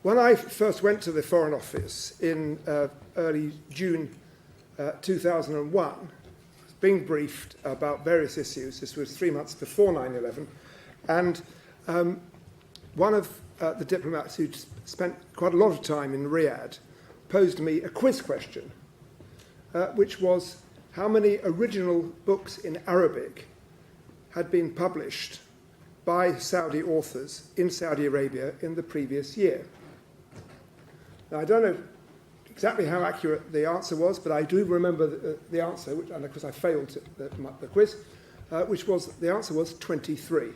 When I first went to the Foreign Office in early June 2001, being briefed about various issues. This was 3 months before 9/11, and one of the diplomats who'd spent quite a lot of time in Riyadh posed me a quiz question, which was how many original books in Arabic had been published by Saudi authors in Saudi Arabia in the previous year. Now, I don't know exactly how accurate the answer was, but I do remember the answer, and of course I failed the quiz, which was, the answer was 23.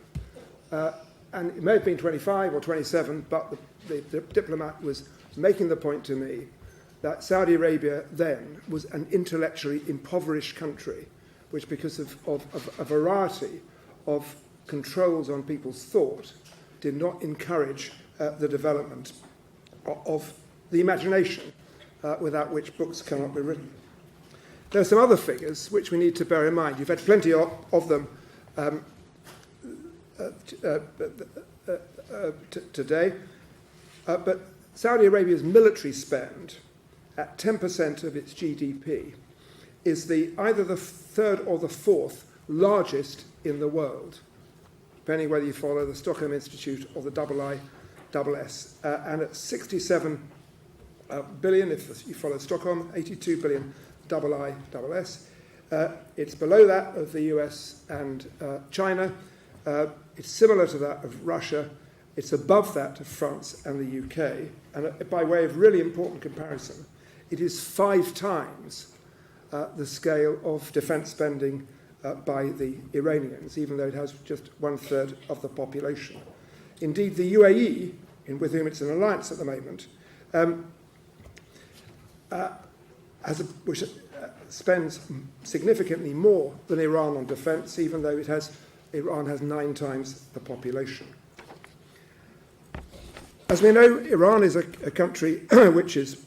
And it may have been 25 or 27, but the diplomat was making the point to me that Saudi Arabia then was an intellectually impoverished country, which, because of a variety of controls on people's thought, did not encourage the development of the imagination without which books cannot be written. There are some other figures which we need to bear in mind. You've had plenty of them today, but Saudi Arabia's military spend at 10% of its GDP is either the third or the fourth largest in the world, depending whether you follow the Stockholm Institute or the IISS, and at 67 billion if you follow Stockholm, 82 billion IISS. It's below that of the US and China. It's similar to that of Russia. It's above that of France and the UK. And by way of really important comparison, it is 5 times the scale of defence spending by the Iranians, even though it has just 1/3 of the population. Indeed, the UAE, with whom it's in alliance at the moment, which spends significantly more than Iran on defence, even though Iran has 9 times the population. As we know, Iran is a country which is,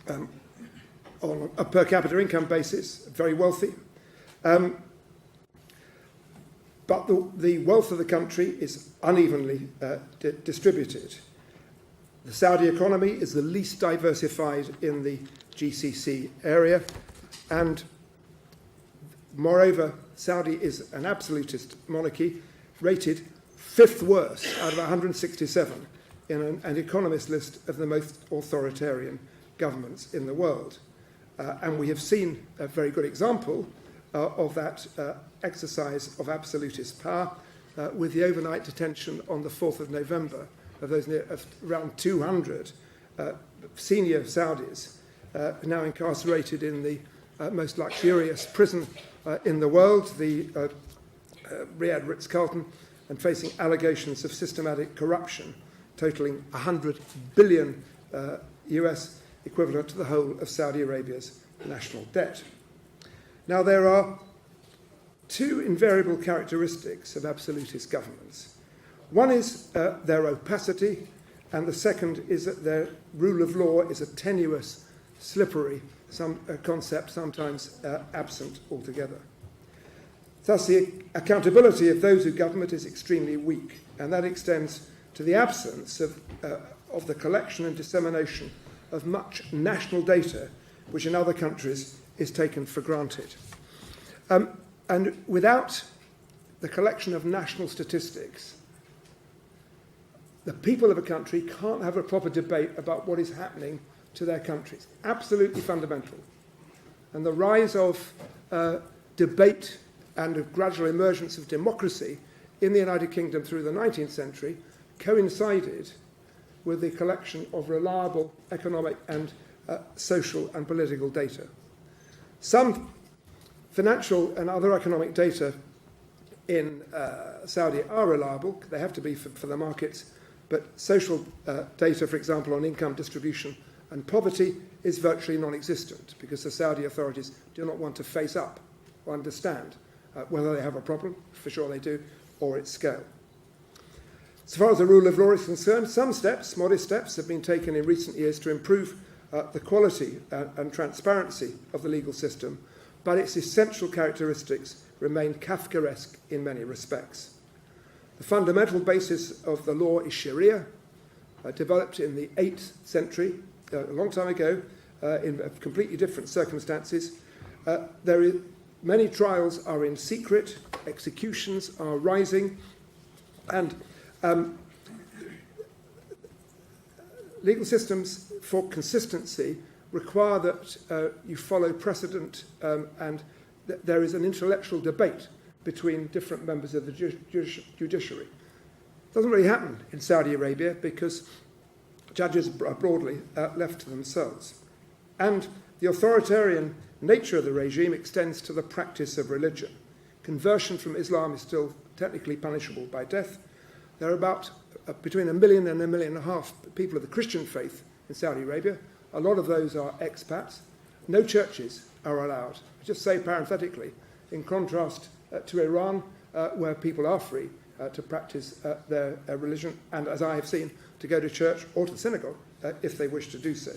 on a per capita income basis, very wealthy. But the wealth of the country is unevenly distributed. The Saudi economy is the least diversified in the GCC area, and moreover, Saudi is an absolutist monarchy, rated 5th worst out of 167 in an economist list of the most authoritarian governments in the world. And we have seen a very good example of that exercise of absolutist power with the overnight detention on the 4th of November of around 200 senior Saudis now incarcerated in the most luxurious prison in the world, the Riyadh Ritz-Carlton, and facing allegations of systematic corruption totaling 100 billion US, equivalent to the whole of Saudi Arabia's national debt. Now, there are 2 invariable characteristics of absolutist governments. One is their opacity, and the second is that their rule of law is a tenuous, slippery concept, sometimes absent altogether. Thus, the accountability of those who govern it is extremely weak, and that extends to the absence of the collection and dissemination of much national data, which in other countries is taken for granted. And without the collection of national statistics, the people of a country can't have a proper debate about what is happening to their countries. Absolutely fundamental. And the rise of debate and of gradual emergence of democracy in the United Kingdom through the 19th century coincided with the collection of reliable economic and social and political data. Some financial and other economic data in Saudi are reliable. They have to be for the markets. But social data, for example, on income distribution and poverty is virtually non-existent because the Saudi authorities do not want to face up or understand whether they have a problem, for sure they do, or its scale. As far as the rule of law is concerned, some steps, modest steps, have been taken in recent years to improve the quality and transparency of the legal system, but its essential characteristics remain Kafkaesque in many respects. The fundamental basis of the law is Sharia, developed in the 8th century, a long time ago, in completely different circumstances. Many trials are in secret, executions are rising, and legal systems for consistency require that you follow precedent, and there is an intellectual debate between different members of the judiciary. It doesn't really happen in Saudi Arabia because judges are broadly left to themselves. And the authoritarian nature of the regime extends to the practice of religion. Conversion from Islam is still technically punishable by death. There are about between 1 million and 1.5 million people of the Christian faith in Saudi Arabia. A lot of those are expats. No churches are allowed. I just say parenthetically, in contrast to Iran, where people are free to practice their religion, and as I have seen, to go to church or to synagogue if they wish to do so.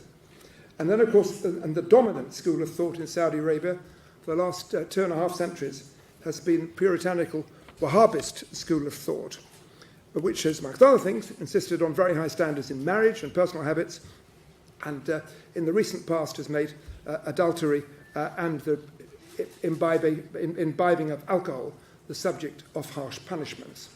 And then, of course, and the dominant school of thought in Saudi Arabia for the last 2.5 centuries has been puritanical Wahhabist school of thought, which has, amongst other things, insisted on very high standards in marriage and personal habits, and in the recent past has made adultery and the imbibing of alcohol the subject of harsh punishments.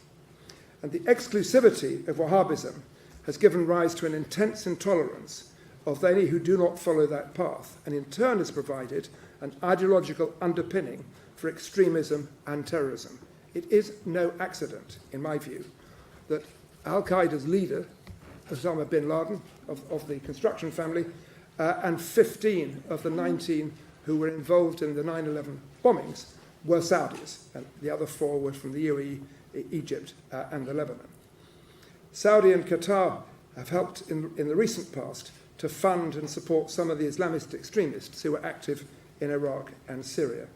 And the exclusivity of Wahhabism has given rise to an intense intolerance of any who do not follow that path, and in turn has provided an ideological underpinning for extremism and terrorism. It is no accident, in my view, that Al-Qaeda's leader, Osama bin Laden, of the construction family, and 15 of the 19 who were involved in the 9/11 bombings were Saudis, and the other 4 were from the UAE, Egypt, and the Lebanon. Saudi and Qatar have helped in the recent past to fund and support some of the Islamist extremists who were active in Iraq and Syria.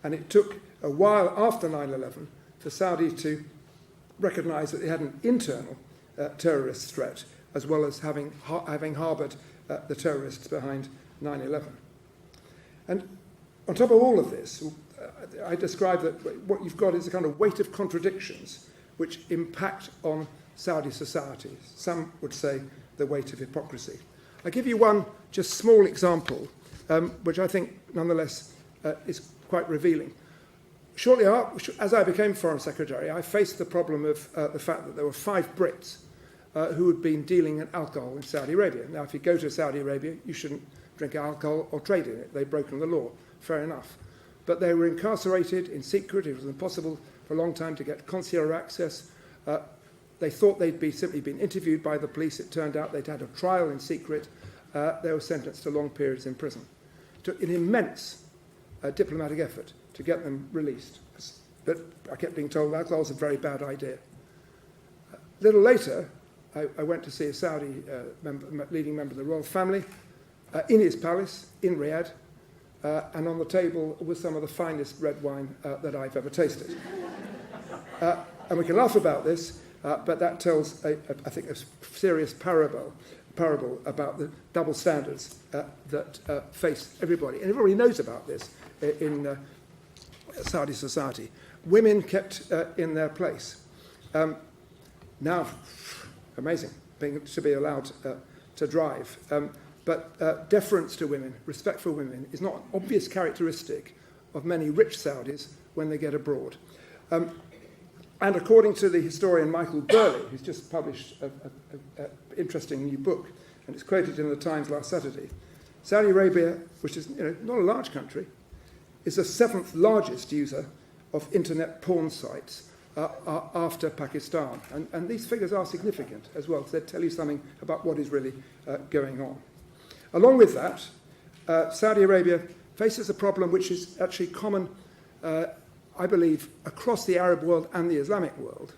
And it took a while after 9/11 for Saudi to recognize that they had an internal terrorist threat, as well as having harbored the terrorists behind 9/11. And on top of all of this, I describe that what you've got is a kind of weight of contradictions which impact on Saudi society. Some would say the weight of hypocrisy. I give you one just small example, which I think nonetheless is quite revealing. Shortly after, as I became Foreign Secretary, I faced the problem of the fact that there were 5 Brits who had been dealing in alcohol in Saudi Arabia. Now, if you go to Saudi Arabia, you shouldn't drink alcohol or trade in it. They've broken the law. Fair enough. But they were incarcerated in secret. It was impossible for a long time to get consular access. They thought they'd simply been interviewed by the police. It turned out they'd had a trial in secret. They were sentenced to long periods in prison. It took an immense diplomatic effort to get them released. But I kept being told alcohol was a very bad idea. A little later, I went to see a Saudi leading member of the royal family in his palace in Riyadh, and on the table was some of the finest red wine that I've ever tasted. And we can laugh about this, but that tells, I think, a serious parable about the double standards that face everybody. And everybody knows about this in Saudi society. Women kept in their place. Now, amazing to be allowed to drive. But deference to women, respect for women, is not an obvious characteristic of many rich Saudis when they get abroad. And according to the historian Michael Burley, who's just published an interesting new book, and it's quoted in the Times last Saturday, Saudi Arabia, which is not a large country, is the 7th largest user of internet porn sites after Pakistan. And these figures are significant as well, because they tell you something about what is really going on. Along with that, Saudi Arabia faces a problem which is actually common, I believe, across the Arab world and the Islamic world,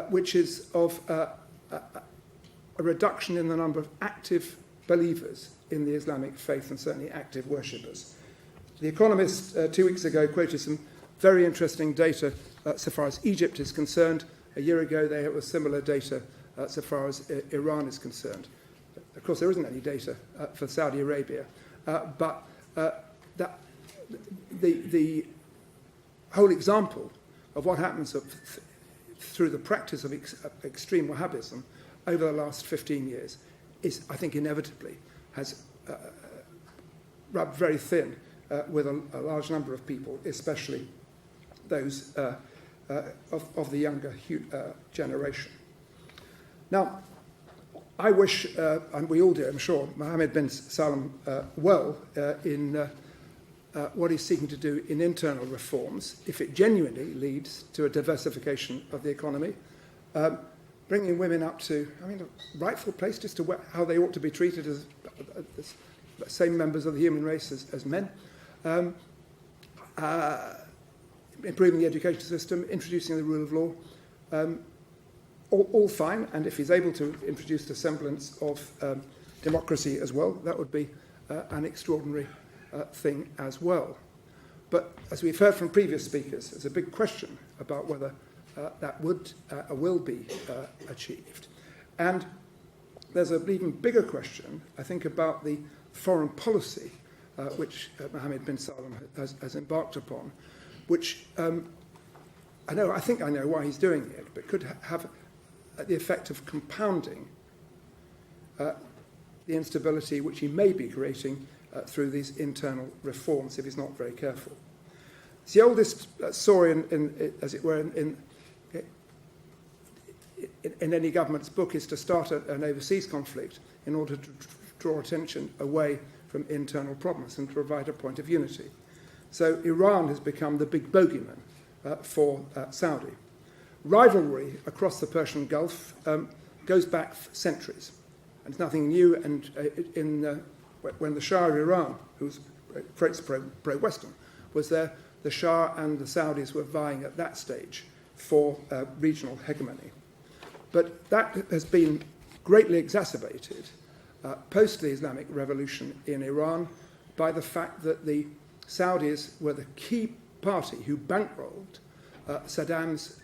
which is of a reduction in the number of active believers in the Islamic faith, and certainly active worshippers. The Economist 2 weeks ago quoted some very interesting data so far as Egypt is concerned. A year ago, they had similar data so far as Iran is concerned. Of course, there isn't any data for Saudi Arabia, but the whole example of what happens through the practice of extreme Wahhabism over the last 15 years is, I think, inevitably has rubbed very thin with a large number of people, especially those of the younger generation. Now, I wish, and we all do, I'm sure, Mohammed bin Salman well in what he's seeking to do in internal reforms, if it genuinely leads to a diversification of the economy, bringing women up to, a rightful place just to how they ought to be treated as the same members of the human race as men, improving the education system, introducing the rule of law, all fine, and if he's able to introduce the semblance of democracy as well, that would be an extraordinary thing as well. But as we've heard from previous speakers, there's a big question about whether that will be achieved. And there's an even bigger question, I think, about the foreign policy which Mohammed bin Salman has embarked upon, which I think I know why he's doing it, but could have the effect of compounding the instability which he may be creating through these internal reforms if he's not very careful. It's the oldest story, as it were, in any government's book is to start an overseas conflict in order to draw attention away from internal problems and to provide a point of unity. So Iran has become the big bogeyman for Saudi. Rivalry across the Persian Gulf goes back centuries, and it's nothing new. And when the Shah of Iran, who was pro-Western, was there, the Shah and the Saudis were vying at that stage for regional hegemony. But that has been greatly exacerbated post the Islamic Revolution in Iran by the fact that the Saudis were the key party who bankrolled Saddam's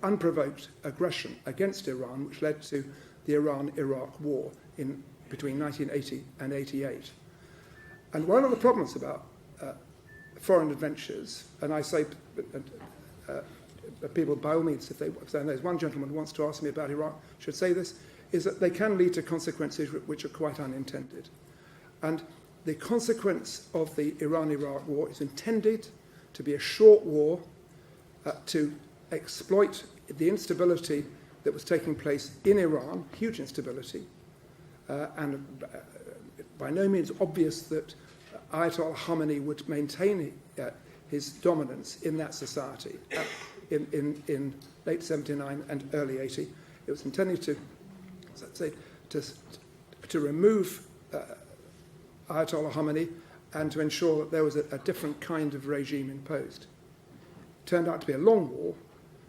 unprovoked aggression against Iran, which led to the Iran-Iraq war between 1980 and 88. And one of the problems about foreign adventures, and I say people, by all means, if there's one gentleman who wants to ask me about Iraq, should say this, is that they can lead to consequences which are quite unintended. And the consequence of the Iran-Iraq war is intended to be a short war to exploit the instability that was taking place in Iran, huge instability, and by no means obvious that Ayatollah Khamenei would maintain his dominance in that society in late 79 and early 80. It was intended to remove Ayatollah Khamenei and to ensure that there was a different kind of regime imposed. It turned out to be a long war,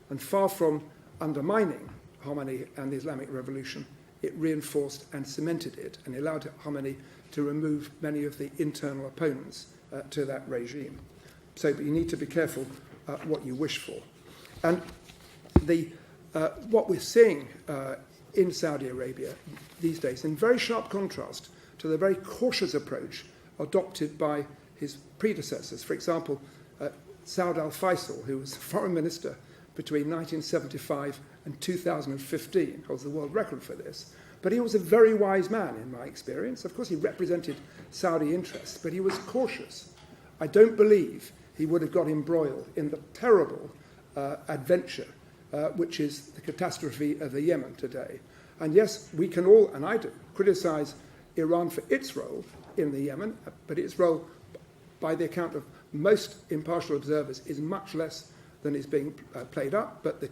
and far from undermining Khamenei and the Islamic Revolution, it reinforced and cemented it and allowed Khamenei to remove many of the internal opponents to that regime. So you need to be careful what you wish for. And what we're seeing in Saudi Arabia these days, in very sharp contrast to the very cautious approach adopted by his predecessors. For example, Saud al-Faisal, who was foreign minister between 1975 and 2015, holds the world record for this. But he was a very wise man, in my experience. Of course, he represented Saudi interests, but he was cautious. I don't believe he would have got embroiled in the terrible adventure, which is the catastrophe of the Yemen today. And yes, we can all, and I do, criticize Iran for its role in the Yemen, but its role, by the account of most impartial observers, is much less than is being played up. But the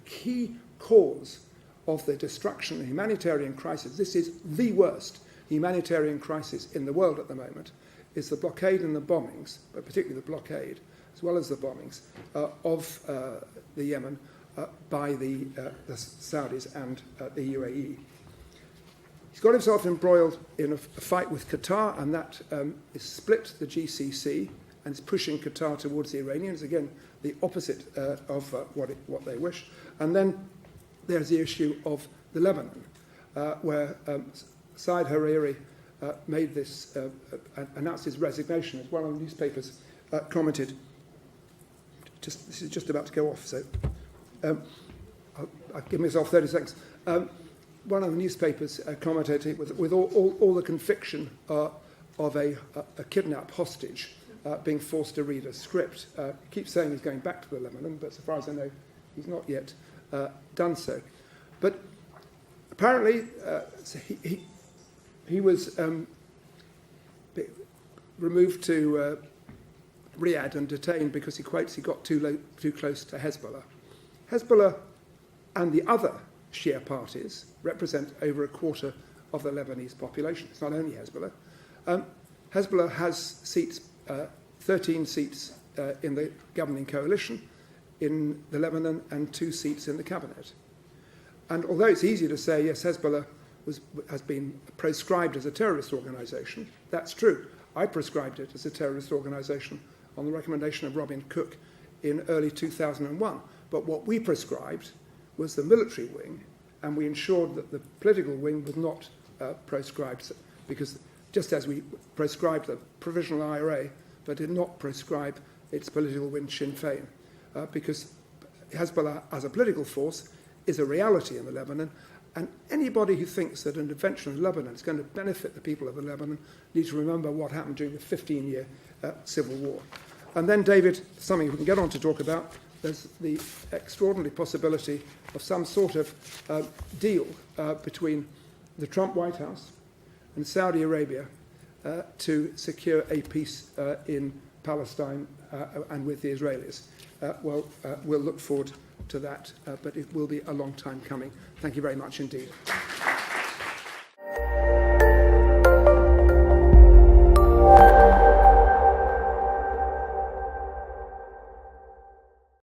key cause of the destruction, the humanitarian crisis, this is the worst humanitarian crisis in the world at the moment, is the blockade and the bombings, but particularly the blockade, as well as the bombings, of the Yemen by the Saudis and the UAE. He's got himself embroiled in a fight with Qatar, and that is split the GCC and is pushing Qatar towards the Iranians, again, the opposite of what they wish. And then there's the issue of the Lebanon, where Saad Hariri made this, announced his resignation, as one of the newspapers commented. This is just about to go off, so I'll give myself 30 seconds. one of the newspapers commented with all the conviction of a kidnapped hostage being forced to read a script. He keeps saying he's going back to the Lebanon, but so far as I know, he's not yet done so. But apparently, he was removed to Riyadh and detained because he quotes he got too close to Hezbollah. Hezbollah and the other Shia parties represent over a quarter of the Lebanese population. It's not only Hezbollah. Hezbollah has seats, 13 seats in the governing coalition in the Lebanon and 2 seats in the cabinet. And although it's easy to say, yes, Hezbollah has been proscribed as a terrorist organisation, that's true. I proscribed it as a terrorist organisation on the recommendation of Robin Cook in early 2001. But what we prescribed was the military wing, and we ensured that the political wing was not proscribed, because just as we proscribed the provisional IRA, but did not proscribe its political wing, Sinn Féin, because Hezbollah as a political force is a reality in the Lebanon, and anybody who thinks that an intervention in Lebanon is going to benefit the people of the Lebanon needs to remember what happened during the 15-year civil war. And then, David, something we can get on to talk about, there's the extraordinary possibility of some sort of deal between the Trump White House and Saudi Arabia to secure a peace in Palestine and with the Israelis. We'll look forward to that, but it will be a long time coming. Thank you very much indeed.